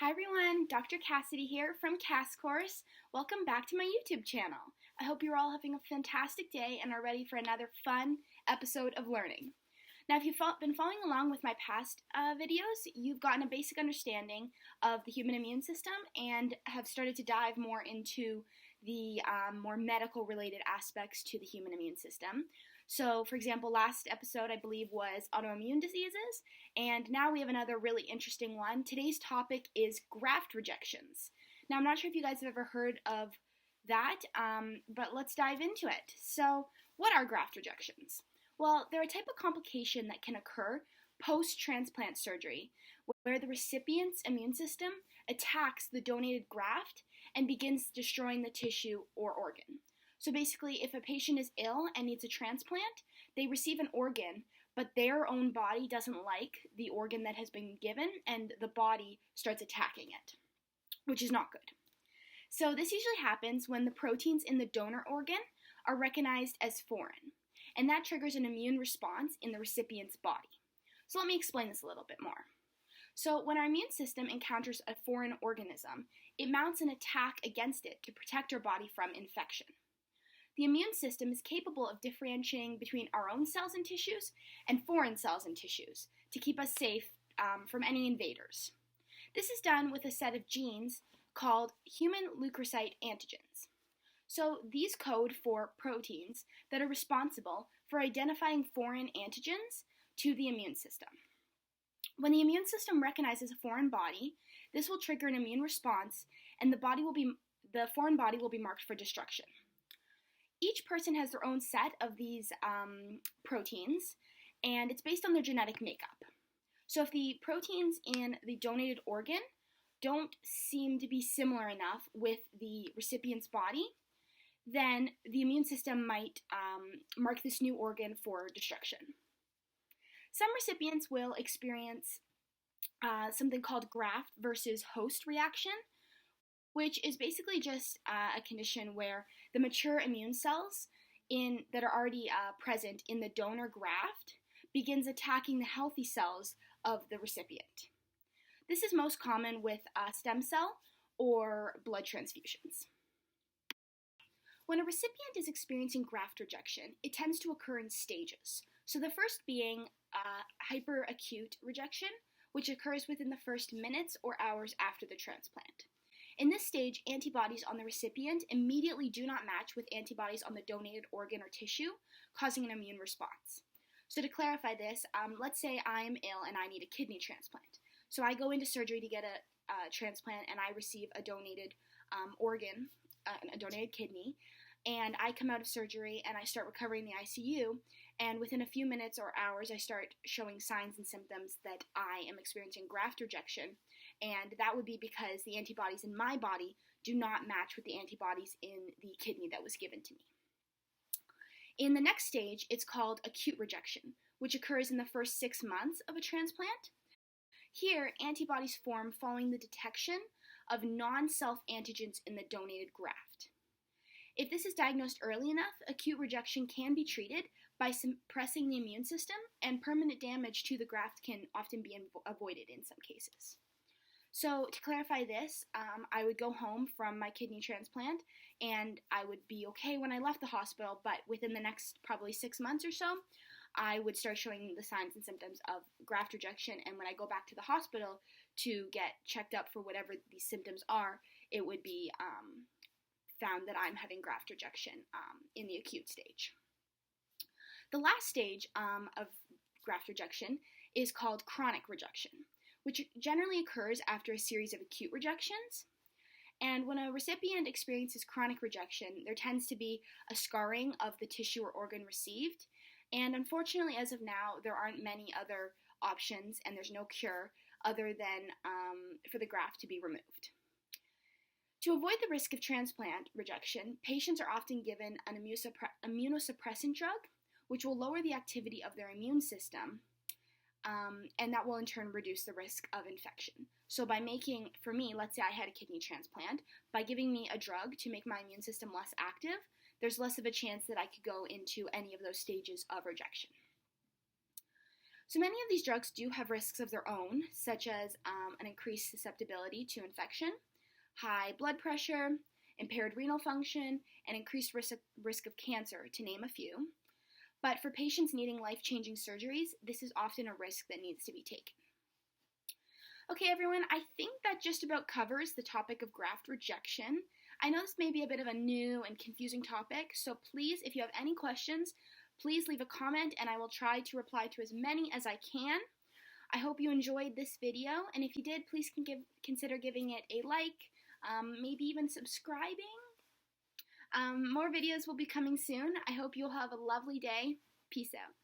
Hi everyone, Dr. Cassidy here from Cass Course. Welcome back to my YouTube channel. I hope you're all having a fantastic day and are ready for another fun episode of learning. Now, if you've been following along with my past videos, you've gotten a basic understanding of the human immune system and have started to dive more into the more medical related aspects to the human immune system. So, for example, last episode I believe was autoimmune diseases, and now we have another really interesting one. Today's topic is graft rejections. Now, I'm not sure if you guys have ever heard of that, but let's dive into it. So, what are graft rejections? Well, they're a type of complication that can occur post-transplant surgery, where the recipient's immune system attacks the donated graft and begins destroying the tissue or organ. So basically, if a patient is ill and needs a transplant, they receive an organ, but their own body doesn't like the organ that has been given, and the body starts attacking it, which is not good. So this usually happens when the proteins in the donor organ are recognized as foreign, and that triggers an immune response in the recipient's body. So let me explain this a little bit more. So when our immune system encounters a foreign organism, it mounts an attack against it to protect our body from infection. The immune system is capable of differentiating between our own cells and tissues and foreign cells and tissues to keep us safe from any invaders. This is done with a set of genes called human leukocyte antigens. So these code for proteins that are responsible for identifying foreign antigens to the immune system. When the immune system recognizes a foreign body, this will trigger an immune response, and the foreign body will be marked for destruction. Each person has their own set of these proteins, and it's based on their genetic makeup. So if the proteins in the donated organ don't seem to be similar enough with the recipient's body, then the immune system might mark this new organ for destruction. Some recipients will experience something called graft versus host reaction, which is basically just a condition where the mature immune cells that are already present in the donor graft begins attacking the healthy cells of the recipient. This is most common with stem cell or blood transfusions. When a recipient is experiencing graft rejection, it tends to occur in stages. So the first being hyperacute rejection, which occurs within the first minutes or hours after the transplant. In this stage, antibodies on the recipient immediately do not match with antibodies on the donated organ or tissue, causing an immune response. So to clarify this, let's say I'm ill and I need a kidney transplant. So I go into surgery to get a transplant, and I receive a donated organ, a donated kidney, and I come out of surgery and I start recovering in the ICU, and within a few minutes or hours I start showing signs and symptoms that I am experiencing graft rejection, and that would be because the antibodies in my body do not match with the antibodies in the kidney that was given to me. In the next stage, it's called acute rejection, which occurs in the first 6 months of a transplant. Here, antibodies form following the detection of non-self antigens in the donated graft. If this is diagnosed early enough, acute rejection can be treated by suppressing the immune system, and permanent damage to the graft can often be avoided in some cases. So to clarify this, I would go home from my kidney transplant, and I would be okay when I left the hospital, but within the next probably 6 months or so, I would start showing the signs and symptoms of graft rejection, and when I go back to the hospital to get checked up for whatever these symptoms are, it would be found that I'm having graft rejection in the acute stage. The last stage of graft rejection is called chronic rejection, which generally occurs after a series of acute rejections. And when a recipient experiences chronic rejection, there tends to be a scarring of the tissue or organ received. And unfortunately, as of now, there aren't many other options, and there's no cure other than for the graft to be removed. To avoid the risk of transplant rejection, patients are often given an immunosuppressant drug, which will lower the activity of their immune system, and that will in turn reduce the risk of infection. So by making, for me, let's say I had a kidney transplant, by giving me a drug to make my immune system less active, there's less of a chance that I could go into any of those stages of rejection. So many of these drugs do have risks of their own, such as an increased susceptibility to infection, high blood pressure, impaired renal function, and increased risk of cancer, to name a few. But for patients needing life-changing surgeries, this is often a risk that needs to be taken. Okay, everyone, I think that just about covers the topic of graft rejection. I know this may be a bit of a new and confusing topic, so please, if you have any questions, please leave a comment and I will try to reply to as many as I can. I hope you enjoyed this video, and if you did, please consider giving it a like, maybe even subscribing. More videos will be coming soon. I hope you'll have a lovely day. Peace out.